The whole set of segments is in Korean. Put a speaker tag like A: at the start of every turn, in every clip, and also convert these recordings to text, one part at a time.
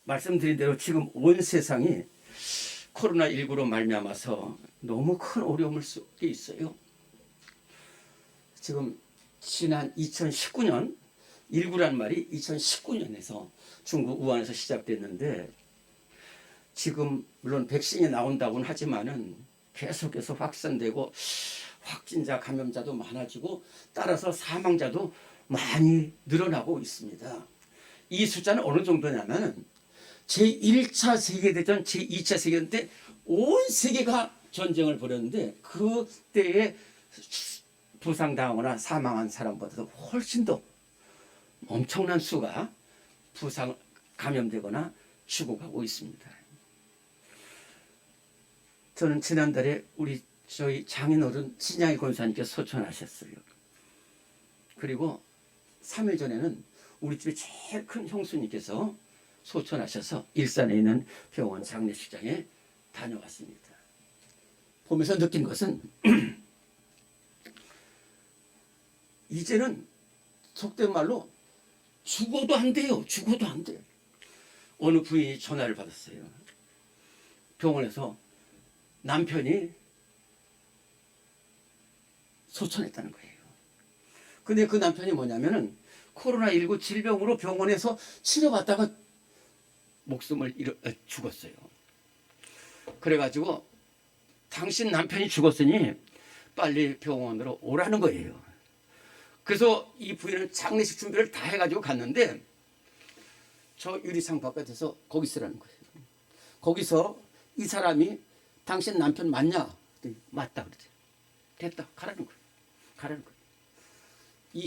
A: 말씀드린 대로 지금 온 세상이 코로나19로 말미암아서 너무 큰 어려움을 속에 있어요. 지금 지난 2019년 19라는 말이 2019년에서 중국 우한에서 시작됐는데 지금 물론 백신이 나온다고는 하지만은 계속해서 확산되고 확진자 감염자도 많아지고 따라서 사망자도 많이 늘어나고 있습니다. 이 숫자는 어느 정도냐면은 제1차 세계대전, 제2차 세계대전 때 온 세계가 전쟁을 벌였는데 그때에 부상당하거나 사망한 사람보다도 훨씬 더 엄청난 수가 감염되거나 죽어가고 있습니다. 저는 지난달에 저희 장인어른 진양희 권사님께서 소천하셨어요. 그리고 3일 전에는 우리 집에 제일 큰 형수님께서 소천하셔서 일산에 있는 병원 장례식장에 다녀왔습니다. 보면서 느낀 것은 이제는 속된 말로 죽어도 안 돼요. 죽어도 안 돼요. 어느 부인이 전화를 받았어요. 병원에서 남편이 소천했다는 거예요. 근데 그 남편이 뭐냐면은 코로나19 질병으로 병원에서 치료받다가 목숨을 죽었어요. 그래가지고 당신 남편이 죽었으니 빨리 병원으로 오라는 거예요. 그래서 이 부인은 장례식 준비를 다 해가지고 갔는데 저 유리창 바깥에서 거기 있으라는 거예요. 거기서 이 사람이 당신 남편 맞냐? 맞다 그러지. 됐다. 가라는 거예요. 가라는 거예요. 이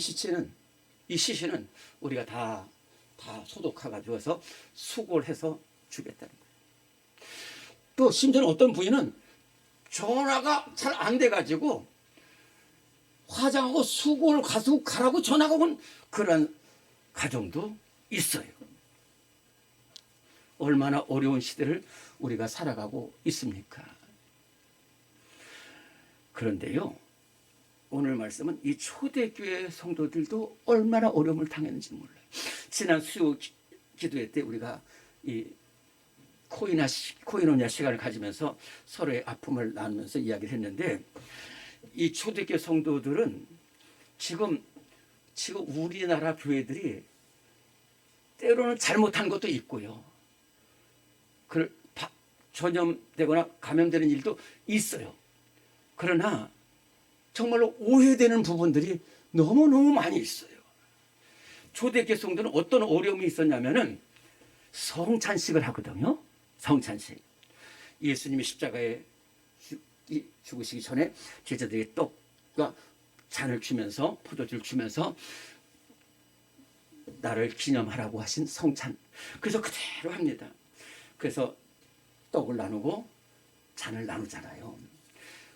A: 시신은 우리가 다 소독해가지고서 수고를 해서 주겠다는 거예요. 또 심지어는 어떤 부인은 전화가 잘 안 돼가지고 화장하고 수고를 가라고 전화가 온 그런 가정도 있어요. 얼마나 어려운 시대를 우리가 살아가고 있습니까? 그런데요, 오늘 말씀은 이 초대교회 성도들도 얼마나 어려움을 당했는지 몰라요. 지난 수요 기도회 때 우리가 이 코이노냐 시간을 가지면서 서로의 아픔을 나누면서 이야기를 했는데 이 초대교회 성도들은 지금 우리나라 교회들이 때로는 잘못한 것도 있고요. 전염되거나 감염되는 일도 있어요. 그러나 정말로 오해되는 부분들이 너무너무 많이 있어요. 초대교회 성도는 어떤 어려움이 있었냐면은 성찬식을 하거든요. 성찬식. 예수님이 십자가에 죽으시기 전에 제자들에게 떡과 잔을 주면서 포도주를 주면서 나를 기념하라고 하신 성찬. 그래서 그대로 합니다. 그래서 떡을 나누고 잔을 나누잖아요.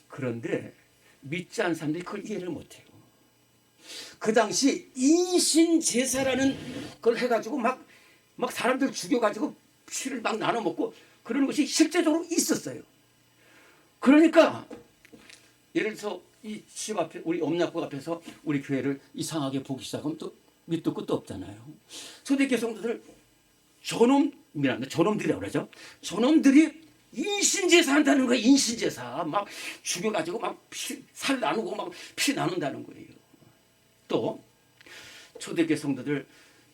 A: 그런데 믿지 않는 사람들이 그걸 이해를 못해요. 그 당시 인신제사라는 걸 해가지고 막 사람들 죽여가지고 피를 막 나눠 먹고 그러는 것이 실제적으로 있었어요. 그러니까 예를 들어서 이 집 앞에 우리 엄냐국 앞에서 우리 교회를 이상하게 보기 시작하면 또 밑도 끝도 없잖아요. 초대교회 성도들 저놈들이라고 그러죠. 저놈들이 인신제사 한다는 거예요. 인신제사 막 죽여가지고 막 살 나누고 막 피 나눈다는 거예요. 또 초대교회 성도들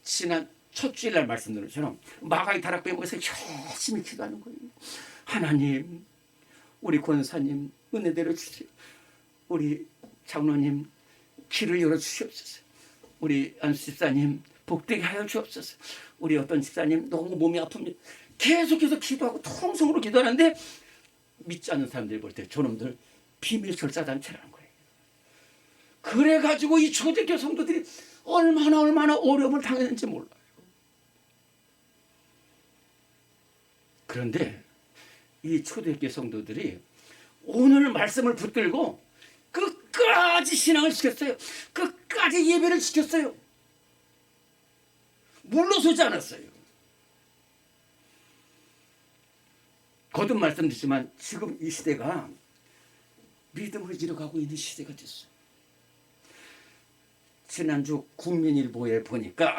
A: 지난 첫 주일날 말씀드린 것처럼 마가의 다락방에 모여서 열심히 기도하는 거예요. 하나님, 우리 권사님 은혜대로 주세요. 우리 장로님 길을 열어 주시옵소서. 우리 안수 집사님 복되게 하여 주옵소서. 우리 어떤 집사님 너무 몸이 아픕니다. 계속해서 기도하고 통성으로 기도하는데 믿지 않는 사람들이 볼 때 저놈들 비밀 절사단체라는 거예요. 그래가지고 이 초대교회 성도들이 얼마나 어려움을 당했는지 몰라요. 그런데 이 초대교회 성도들이 오늘 말씀을 붙들고 끝까지 신앙을 지켰어요. 끝까지 예배를 지켰어요. 물러서지 않았어요. 거듭 말씀드리지만 지금 이 시대가 믿음을 잃어가고 있는 시대가 됐어요. 지난주 국민일보에 보니까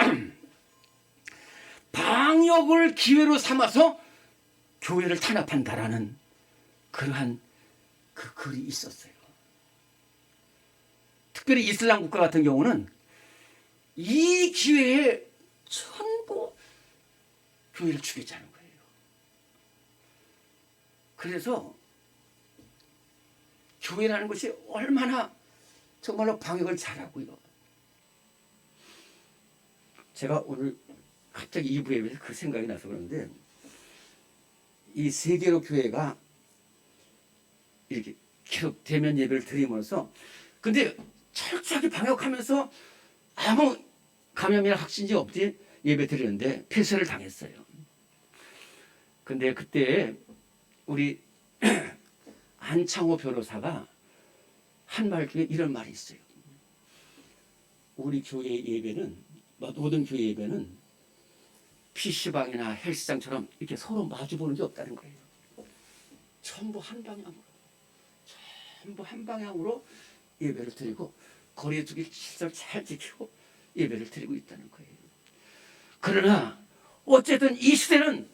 A: 능력을 기회로 삼아서 교회를 탄압한다라는 그러한 그 글이 있었어요. 특별히 이슬람 국가 같은 경우는 이 기회에 전부 교회를 죽이자는 거예요. 그래서 교회라는 것이 얼마나 정말로 방역을 잘하고요. 제가 오늘 갑자기 이 부에 그 생각이 나서 그러는데, 이 세계로 교회가 이렇게 계속 대면 예배를 드리면서, 근데 철저하게 방역하면서 아무 감염이나 확진지 없이 예배 드리는데 폐쇄를 당했어요. 근데 그때 우리 안창호 변호사가 한 말 중에 이런 말이 있어요. 우리 교회 예배는, 모든 교회 예배는 PC방이나 헬스장처럼 이렇게 서로 마주보는 게 없다는 거예요. 전부 한 방향으로 예배를 드리고 거리두기 시설 잘 지키고 예배를 드리고 있다는 거예요. 그러나 어쨌든 이 시대는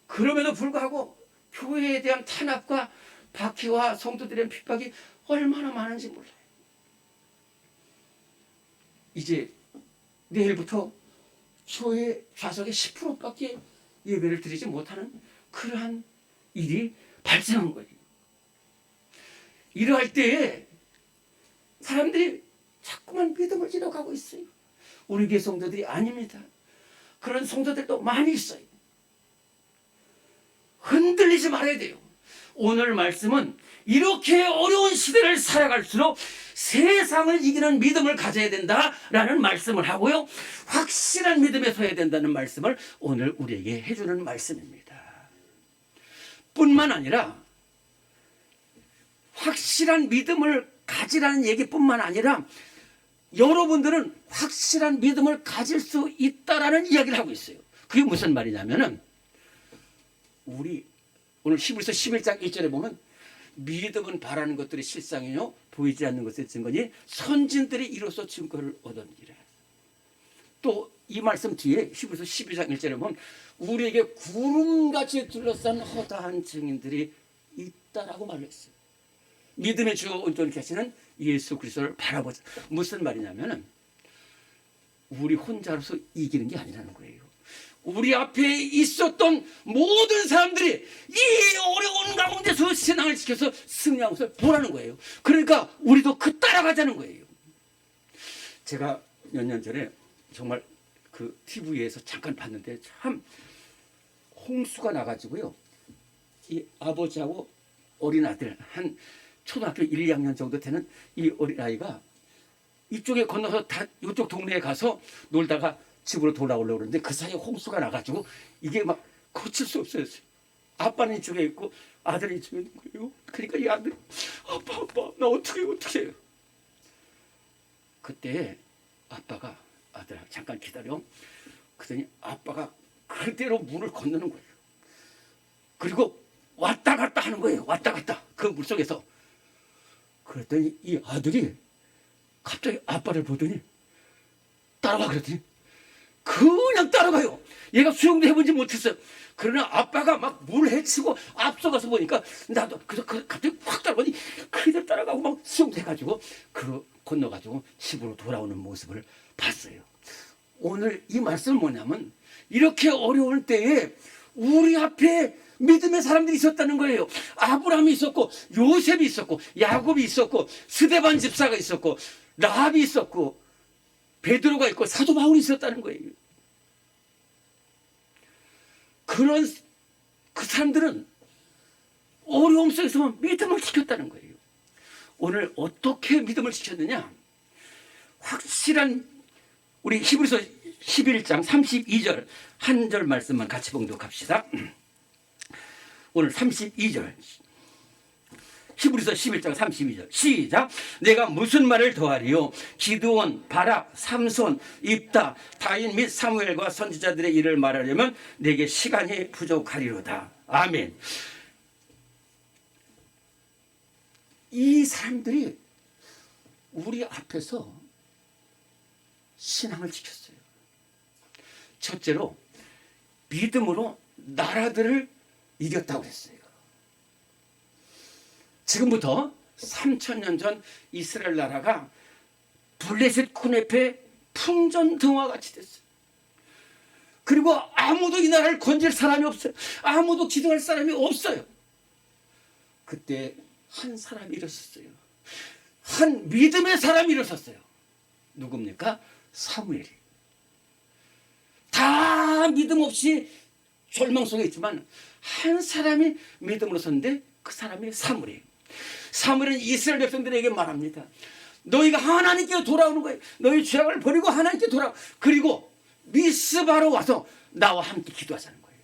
A: 그럼에도 불구하고 교회에 대한 탄압과 박해와 성도들의 핍박이 얼마나 많은지 몰라요. 이제 내일부터 교회 좌석의 10%밖에 예배를 드리지 못하는 그러한 일이 발생한 거예요. 이러할 때에 사람들이 자꾸만 믿음을 잃어가고 있어요. 우리 교회 성도들이 아닙니다. 그런 성도들도 많이 있어요. 흔들리지 말아야 돼요. 오늘 말씀은 이렇게 어려운 시대를 살아갈수록 세상을 이기는 믿음을 가져야 된다라는 말씀을 하고요, 확실한 믿음에 서야 된다는 말씀을 오늘 우리에게 해주는 말씀입니다. 뿐만 아니라 확실한 믿음을 가지라는 얘기뿐만 아니라 여러분들은 확실한 믿음을 가질 수 있다라는 이야기를 하고 있어요. 그게 무슨 말이냐면은, 우리 오늘 히브리서 11장 1절에 보면 믿음은 바라는 것들이 실상이요 보이지 않는 것의 증거니 선진들이 이로써 증거를 얻었느니라. 또 이 말씀 뒤에 히브리서 12장 1절에 보면 우리에게 구름같이 둘러싼 허다한 증인들이 있다라고 말했어요. 믿음의 주 온전케 하시는 예수 그리스도를 바라보자. 무슨 말이냐면은 우리 혼자로서 이기는 게 아니라는 거예요. 우리 앞에 있었던 모든 사람들이 이 어려운 가운데서 신앙을 지켜서 승리한 것을 보라는 거예요. 그러니까 우리도 그 따라가자는 거예요. 제가 몇 년 전에 정말 그 TV에서 잠깐 봤는데 참 홍수가 나가지고요, 이 아버지하고 어린 아들 한 초등학교 1, 2학년 정도 되는 이 어린아이가 이쪽에 건너서 다 이쪽 동네에 가서 놀다가 집으로 돌아오려고 그러는데 그 사이에 홍수가 나가지고 이게 막 거칠 수 없어요. 아빠는 이쪽에 있고 아들이 이쪽에 있는 거예요. 그러니까 이 아들이 아빠 나 어떻게 해요. 그때 아빠가 아들아 잠깐 기다려. 그랬더니 아빠가 그대로 문을 건너는 거예요. 그리고 왔다 갔다 하는 거예요. 왔다 갔다 그 물속에서. 그랬더니 이 아들이 갑자기 아빠를 보더니 따라와 그랬더니 그냥 따라가요. 얘가 수영도 해보지 못했어요. 그러나 아빠가 막 물 헤치고 앞서가서 보니까 나도 그래서 갑자기 확 따라가니 그대로 따라가고 막 수영도 해가지고 그 건너가지고 집으로 돌아오는 모습을 봤어요. 오늘 이 말씀은 뭐냐면 이렇게 어려울 때에 우리 앞에 믿음의 사람들이 있었다는 거예요. 아브라함이 있었고 요셉이 있었고 야곱이 있었고 스데반 집사가 있었고 라합이 있었고 베드로가 있고 사도 바울이 있었다는 거예요. 그런 그 사람들은 어려움 속에서 믿음을 지켰다는 거예요. 오늘 어떻게 믿음을 지켰느냐? 확실한 우리 히브리서 11장 32절 한 절 말씀만 같이 봉독합시다. 오늘 32절 히브리서 11장 32절 시작. 내가 무슨 말을 더하리요? 기드온, 바락, 삼손, 입다, 다윗 및 사무엘과 선지자들의 일을 말하려면 내게 시간이 부족하리로다. 아멘. 이 사람들이 우리 앞에서 신앙을 지켰어요. 첫째로 믿음으로 나라들을 이겼다고 했어요. 지금부터 3000년 전 이스라엘 나라가 블레셋 쿠네페 풍전등화 같이 됐어요. 그리고 아무도 이 나라를 건질 사람이 없어요. 아무도 기도할 사람이 없어요. 그때 한 사람이 일어섰어요. 한 믿음의 사람이 일어섰어요. 누굽니까? 사무엘이. 다 믿음 없이 절망 속에 있지만 한 사람이 믿음으로 섰는데 그 사람이 사무엘이에요. 사무엘은 이스라엘 백성들에게 말합니다. 너희가 하나님께 돌아오는 거예요. 너희 죄악을 버리고 하나님께 돌아오. 그리고 미스바로 와서 나와 함께 기도하자는 거예요.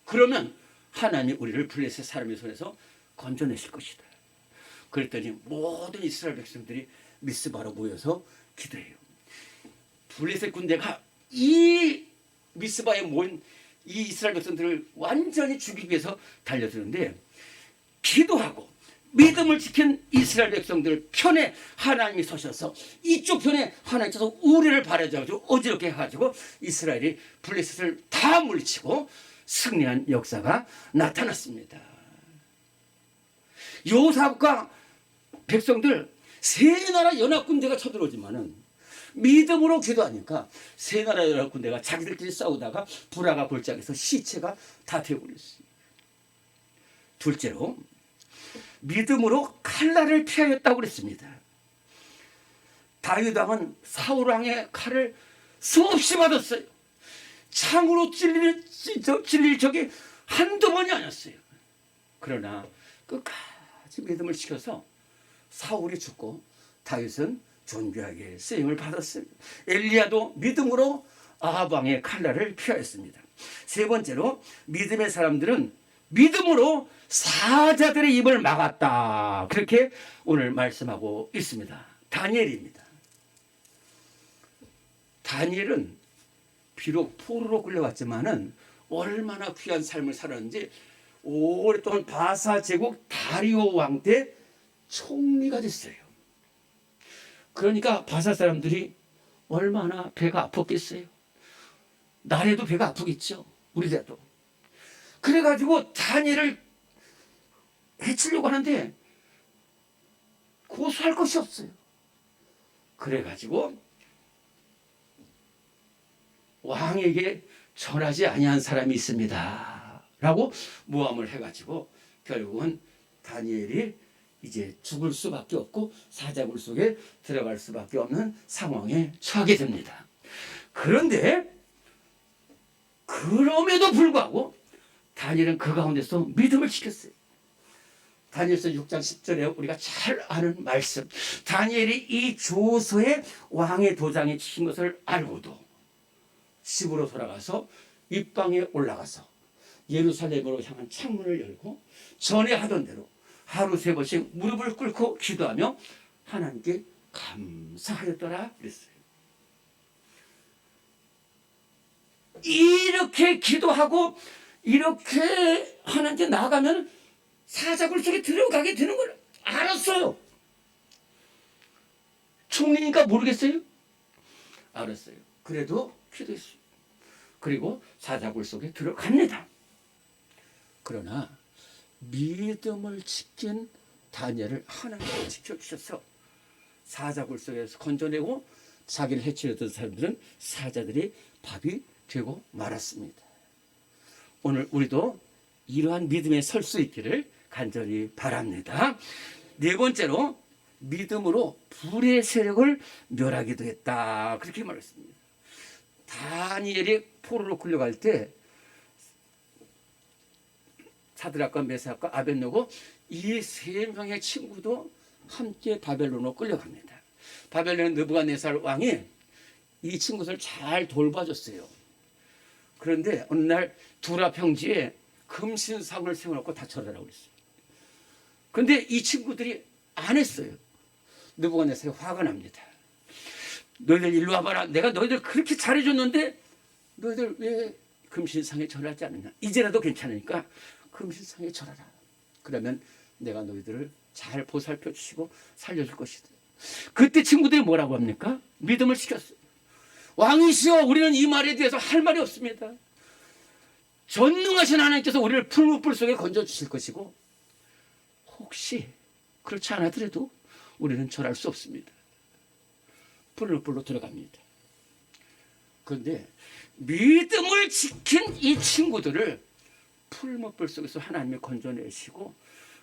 A: 그러면 하나님이 우리를 블레셋 사람의 손에서 건져내실 것이다. 그랬더니 모든 이스라엘 백성들이 미스바로 모여서 기도해요. 블레셋 군대가 이 미스바에 모인 이 이스라엘 백성들을 완전히 죽이기 위해서 달려드는데 기도하고 믿음을 지킨 이스라엘 백성들 편에 하나님이 서셔서 이쪽 편에 하나님께서 우리를 바라줘가지고 어지럽게 해가지고 이스라엘이 블레셋을 다 물리치고 승리한 역사가 나타났습니다. 요셉과 백성들 세 나라 연합군대가 쳐들어오지만은 믿음으로 기도하니까 세 나라 연합군대가 자기들끼리 싸우다가 불화가 골짜기에서 시체가 다 되어버렸어요. 둘째로 믿음으로 칼날을 피하였다고 그랬습니다. 다윗 왕은 사울 왕의 칼을 수없이 받았어요. 창으로 찔릴 적이 한두 번이 아니었어요. 그러나 끝까지 믿음을 지켜서 사울이 죽고 다윗은 존귀하게 쓰임을 받았어요. 엘리야도 믿음으로 아합 왕의 칼날을 피하였습니다. 세 번째로 믿음의 사람들은 믿음으로 사자들의 입을 막았다. 그렇게 오늘 말씀하고 있습니다. 다니엘입니다. 다니엘은 비록 포로로 끌려왔지만은 얼마나 귀한 삶을 살았는지 오랫동안 바사 제국 다리오 왕 때 총리가 됐어요. 그러니까 바사 사람들이 얼마나 배가 아팠겠어요. 나라도 배가 아프겠죠. 우리라도. 그래가지고 다니엘을 해치려고 하는데 고소할 것이 없어요. 그래가지고 왕에게 전하지 아니한 사람이 있습니다 라고 모함을 해가지고 결국은 다니엘이 이제 죽을 수밖에 없고 사자굴 속에 들어갈 수밖에 없는 상황에 처하게 됩니다. 그런데 그럼에도 불구하고 다니엘은 그 가운데서 믿음을 지켰어요. 다니엘서 6장 10절에 우리가 잘 아는 말씀. 다니엘이 이 조서에 왕의 도장에 찍힌 것을 알고도 집으로 돌아가서 윗방에 올라가서 예루살렘으로 향한 창문을 열고 전에 하던 대로 하루 3번씩 무릎을 꿇고 기도하며 하나님께 감사하였더라 그랬어요. 이렇게 기도하고 이렇게 하나님께 나아가면 사자굴 속에 들어가게 되는 걸 알았어요. 총리니까 모르겠어요? 알았어요. 그래도 기도했어요. 그리고 사자굴 속에 들어갑니다. 그러나 믿음을 지킨 다니엘을 하나님께서 지켜주셔서 사자굴 속에서 건져내고 자기를 해치려던 사람들은 사자들이 밥이 되고 말았습니다. 오늘 우리도 이러한 믿음에 설 수 있기를 간절히 바랍니다. 네 번째로 믿음으로 불의 세력을 멸하기도 했다. 그렇게 말했습니다. 다니엘이 포로로 끌려갈 때 사드락과 메삭과 아벳느고 이 세 명의 친구도 함께 바벨론으로 끌려갑니다. 바벨론 느부갓네살 왕이 이 친구들 잘 돌봐줬어요. 그런데 어느 날 두라 평지에 금신상을 세워놓고 다 절하라고 그랬어요. 그런데 이 친구들이 안 했어요. 느부갓네살이 화가 납니다. 너희들 일로 와봐라. 내가 너희들 그렇게 잘해줬는데 너희들 왜 금신상에 절하지 않느냐. 이제라도 괜찮으니까 금신상에 절하라. 그러면 내가 너희들을 잘 보살펴 주시고 살려줄 것이다. 그때 친구들이 뭐라고 합니까? 믿음을 지켰어요. 왕이시여, 우리는 이 말에 대해서 할 말이 없습니다. 전능하신 하나님께서 우리를 푸른 불 속에 건져 주실 것이고, 혹시 그렇지 않아더라도 우리는 절할 수 없습니다. 푸른 불로 들어갑니다. 그런데 믿음을 지킨 이 친구들을 푸른 불 속에서 하나님이 건져내시고,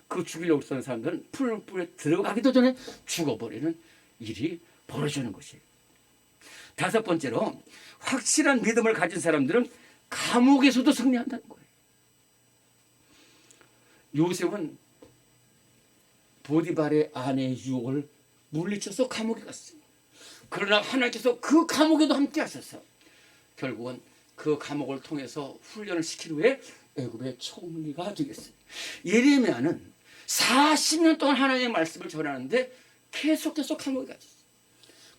A: 그 죽이려고 쓰는 사람들은 푸른 불에 들어가기도 전에 죽어버리는 일이 벌어지는 것이에요. 다섯 번째로, 확실한 믿음을 가진 사람들은 감옥에서도 승리한다는 거예요. 요셉은 보디발의 아내의 유혹을 물리쳐서 감옥에 갔어요. 그러나 하나님께서 그 감옥에도 함께 하셔서 결국은 그 감옥을 통해서 훈련을 시킨 후에 애굽의 총리가 되겠어요. 예레미야는 40년 동안 하나님의 말씀을 전하는데 계속해서 감옥에 갇혔어요.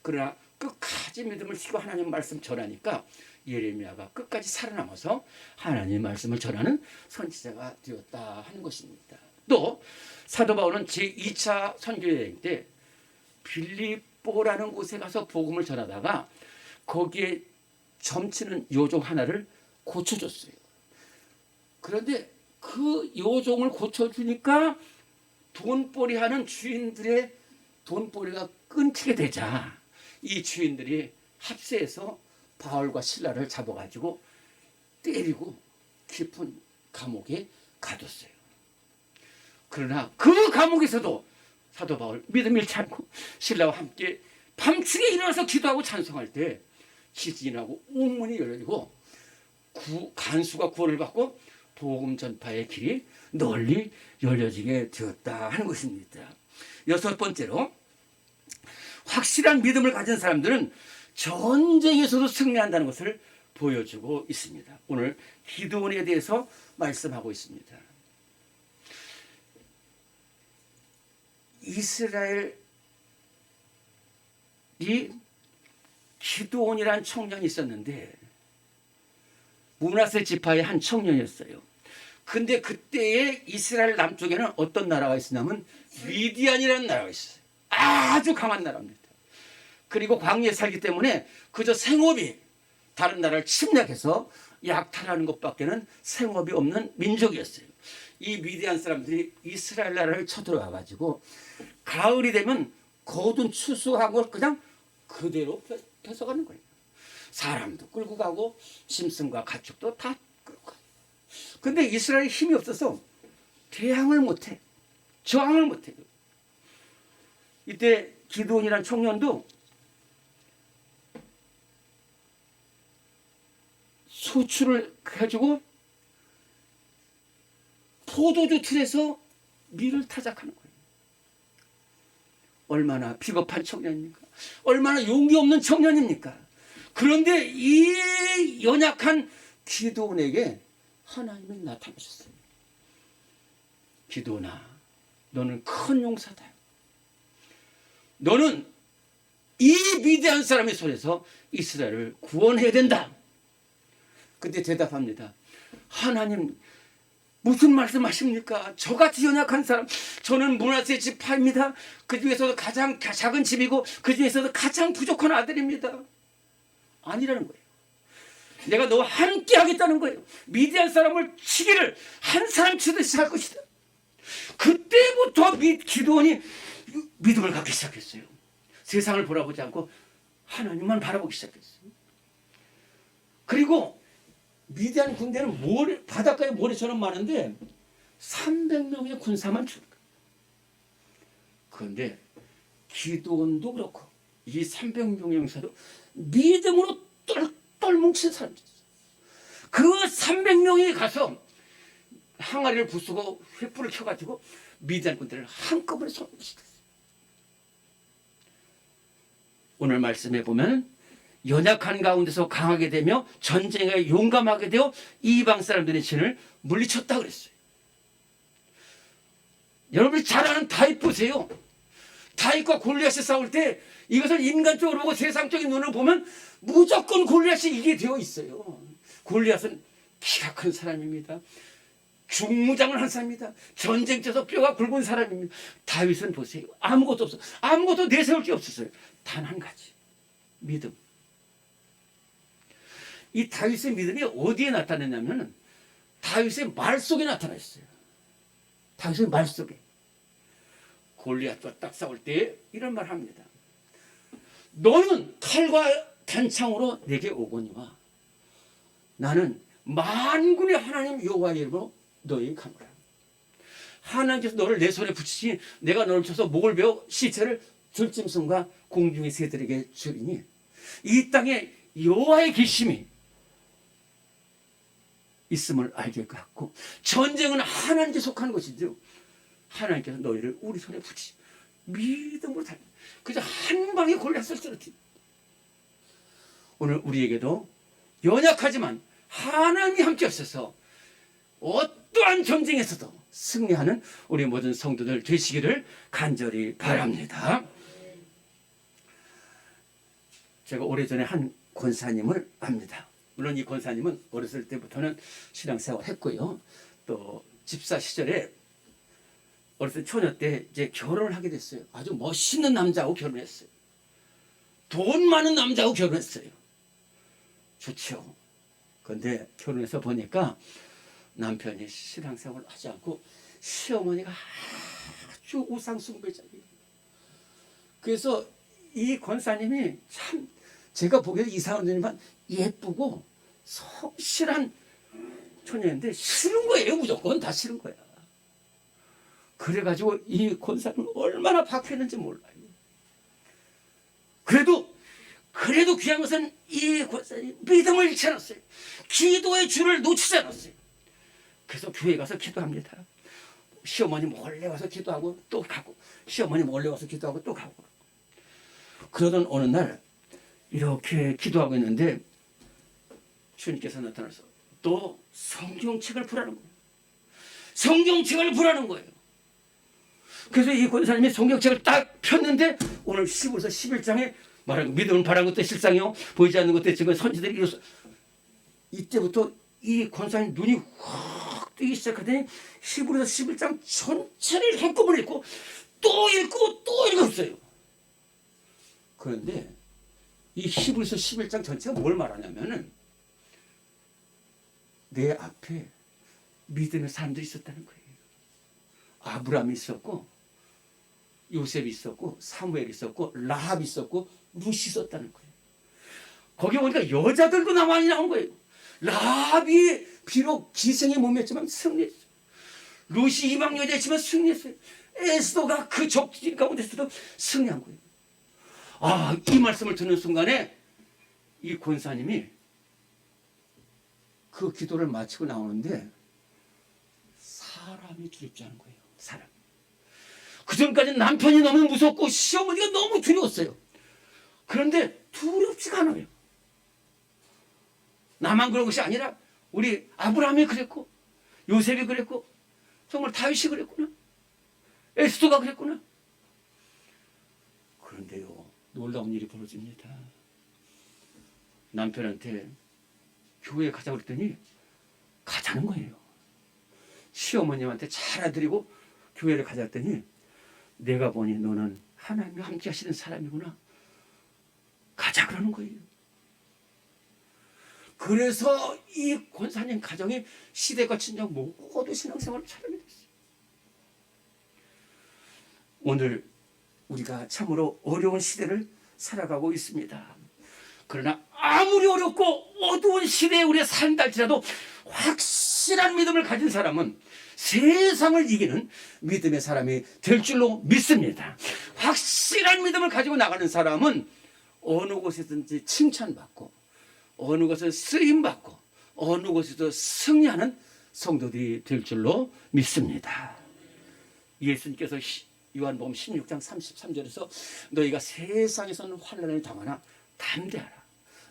A: 그러나 끝까지 믿음을 지키고 하나님의 말씀 전하니까 예레미야가 끝까지 살아남아서 하나님의 말씀을 전하는 선지자가 되었다 하는 것입니다. 또 사도 바울은 제2차 선교여행 때 빌립보라는 곳에 가서 복음을 전하다가 거기에 점치는 요종 하나를 고쳐줬어요. 그런데 그 요종을 고쳐주니까 돈벌이 하는 주인들의 돈벌이가 끊기게 되자 이 주인들이 합세해서 바울과 실라를 잡아가지고 때리고 깊은 감옥에 가뒀어요. 그러나 그 감옥에서도 사도 바울 믿음 잃지 않고 실라와 함께 밤중에 일어나서 기도하고 찬송할 때 지진이 나고 옥문이 열리고 간수가 구원을 받고 복음 전파의 길이 널리 열려지게 되었다 하는 것입니다. 여섯 번째로, 확실한 믿음을 가진 사람들은 전쟁에서도 승리한다는 것을 보여주고 있습니다. 오늘 기드온에 대해서 말씀하고 있습니다. 이스라엘이 기드온이라는 청년이 있었는데 므낫세 지파의 한 청년이었어요. 근데 그때의 이스라엘 남쪽에는 어떤 나라가 있었냐면 미디안이라는 나라가 있어요. 아주 강한 나라입니다. 그리고 광야에 살기 때문에 그저 생업이 다른 나라를 침략해서 약탈하는 것밖에는 생업이 없는 민족이었어요. 이 미디안 사람들이 이스라엘 나라를 쳐들어와 가지고 가을이 되면 거둔 추수하고 그냥 그대로 뺏어가는 거예요. 사람도 끌고 가고 짐승과 가축도 다 끌고 가요. 근데 이스라엘이 힘이 없어서 대항을 못해. 저항을 못해요. 이때 기드온이라는 청년도 소출을 해주고 포도주 틀에서 밀을 타작하는 거예요. 얼마나 비겁한 청년입니까? 얼마나 용기 없는 청년입니까? 그런데 이 연약한 기드온에게 하나님이 나타나셨어요. 기드온아, 너는 큰 용사다. 너는 이 위대한 사람의 손에서 이스라엘을 구원해야 된다. 그때 대답합니다. 하나님, 무슨 말씀하십니까? 저같이 연약한 사람, 저는 므낫세 지파입니다. 그 중에서도 가장 작은 집이고 그 중에서도 가장 부족한 아들입니다. 아니라는 거예요. 내가 너와 함께 하겠다는 거예요. 미디안 사람을 치기를 한 사람 치듯이 할 것이다. 그때부터 기드온이 믿음을 갖기 시작했어요. 세상을 바라보지 않고 하나님만 바라보기 시작했어요. 그리고 미디안 군대는 바닷가에 모래처럼 많은데 300명의 군사만 출가. 그런데 기드온도 그렇고 이 300명의 용사도 믿음으로 똘똘 뭉친 사람들이었어요. 그 300명이 가서 항아리를 부수고 횃불을 켜가지고 미디안 군대를 한꺼번에 섬멸시켰어요. 오늘 말씀해 보면 연약한 가운데서 강하게 되며 전쟁에 용감하게 되어 이방 사람들의 진을 물리쳤다 그랬어요. 여러분이 잘 아는 다윗 보세요. 다윗과 골리앗이 싸울 때 이것을 인간적으로 보고 세상적인 눈으로 보면 무조건 골리앗이 이기게 되어 있어요. 골리앗은 키가 큰 사람입니다. 중무장을 한 사람입니다. 전쟁터에서 뼈가 굵은 사람입니다. 다윗은 보세요. 아무것도 없어. 아무것도 내세울 게 없었어요. 단 한 가지. 믿음. 이 다윗의 믿음이 어디에 나타났냐면 다윗의 말 속에 나타났어요. 다윗의 말 속에. 골리앗과 딱 싸울 때 이런 말 합니다. 너는 칼과 단창으로 내게 오거니와 나는 만군의 하나님 여호와의 이름으로 너에게 가노라. 하나님께서 너를 내 손에 붙이시니 내가 너를 쳐서 목을 베어 시체를 들짐승과 공중의 새들에게 주리니 이 땅에 여호와의 계심이 있음을 알게 갖고 전쟁은 하나님께 속하는 것이죠. 하나님께서 너희를 우리 손에 붙이시 믿음으로 달려. 그저 한 방에 골리앗을 쓰러뜨려. 오늘 우리에게도 연약하지만 하나님이 함께 하셔서 어떠한 전쟁에서도 승리하는 우리 모든 성도들 되시기를 간절히 바랍니다. 제가 오래전에 한 권사님을 압니다. 물론 이 권사님은 어렸을 때부터는 신앙생활을 했고요. 또 집사 시절에 어렸을 때 처녀 때 이제 결혼을 하게 됐어요. 아주 멋있는 남자하고 결혼했어요. 돈 많은 남자하고 결혼했어요. 좋죠. 그런데 결혼해서 보니까 남편이 신앙생활을 하지 않고 시어머니가 아주 우상숭배자예요. 그래서 이 권사님이 참 제가 보기에는 이상한 분이지만 예쁘고 성실한 처녀인데 싫은 거예요. 무조건 다 싫은 거야. 그래가지고 이 권사님은 얼마나 박했는지 몰라요. 그래도 귀한 것은 이 권사님 믿음을 잃지 않았어요. 기도의 줄을 놓치지 않았어요. 그래서 교회 가서 기도합니다. 시어머니 몰래 와서 기도하고 또 가고 시어머니 몰래 와서 기도하고 또 가고. 그러던 어느 날 이렇게 기도하고 있는데 주님께서 나타나서 또 성경책을 보라는 거예요. 성경책을 보라는 거예요. 그래서 이 권사님이 성경책을 딱 폈는데 오늘 10에서 11장에 말하는 믿음은 바라는 것도 실상이요 보이지 않는 것도 지금 선지들이 이루어서 이때부터 이 권사님 눈이 확 뜨기 시작하더니 10에서 11장 전체를 한꺼번에 읽고 또 읽고 또 읽었어요. 그런데 이 10에서 11장 전체가 뭘 말하냐면은 내 앞에 믿음의 사람들이 있었다는 거예요. 아브라함이 있었고 요셉이 있었고 사무엘이 있었고 라합이 있었고 룻이 있었다는 거예요. 거기 보니까 여자들도 많이 나온 거예요. 라합이 비록 기생의 몸이었지만 승리했어요. 룻이 이방 여자였지만 승리했어요. 에스더가 그 적진 가운데서도 승리한 거예요. 이 말씀을 듣는 순간에 이 권사님이 그 기도를 마치고 나오는데 사람이 두렵지 않은 거예요. 사람. 그전까지는 남편이 너무 무섭고 시어머니가 너무 두려웠어요. 그런데 두렵지가 않아요. 나만 그런 것이 아니라 우리 아브라함이 그랬고 요셉이 그랬고 정말 다윗이 그랬구나. 에스더가 그랬구나. 그런데요. 놀라운 일이 벌어집니다. 남편한테 교회에 가자고 그랬더니 가자는 거예요. 시어머님한테 잘해드리고 교회를 가자 했더니 내가 보니 너는 하나님과 함께 하시는 사람이구나. 가자 그러는 거예요. 그래서 이 권사님 가정이 시대가 친정 모두 신앙생활을 차리게 됐어요. 오늘 우리가 참으로 어려운 시대를 살아가고 있습니다. 그러나 아무리 어렵고 어두운 시대에 우리가 산다 할지라도 확실한 믿음을 가진 사람은 세상을 이기는 믿음의 사람이 될 줄로 믿습니다. 확실한 믿음을 가지고 나가는 사람은 어느 곳에든지 칭찬받고 어느 곳에 쓰임받고 어느 곳에도 승리하는 성도들이 될 줄로 믿습니다. 예수님께서 요한복음 16장 33절에서 너희가 세상에서는 환난을 당하나 담대하라.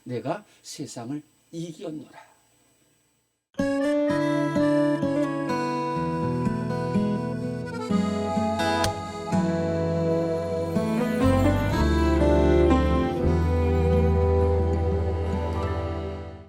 A: 내가 세상을 이겼노라.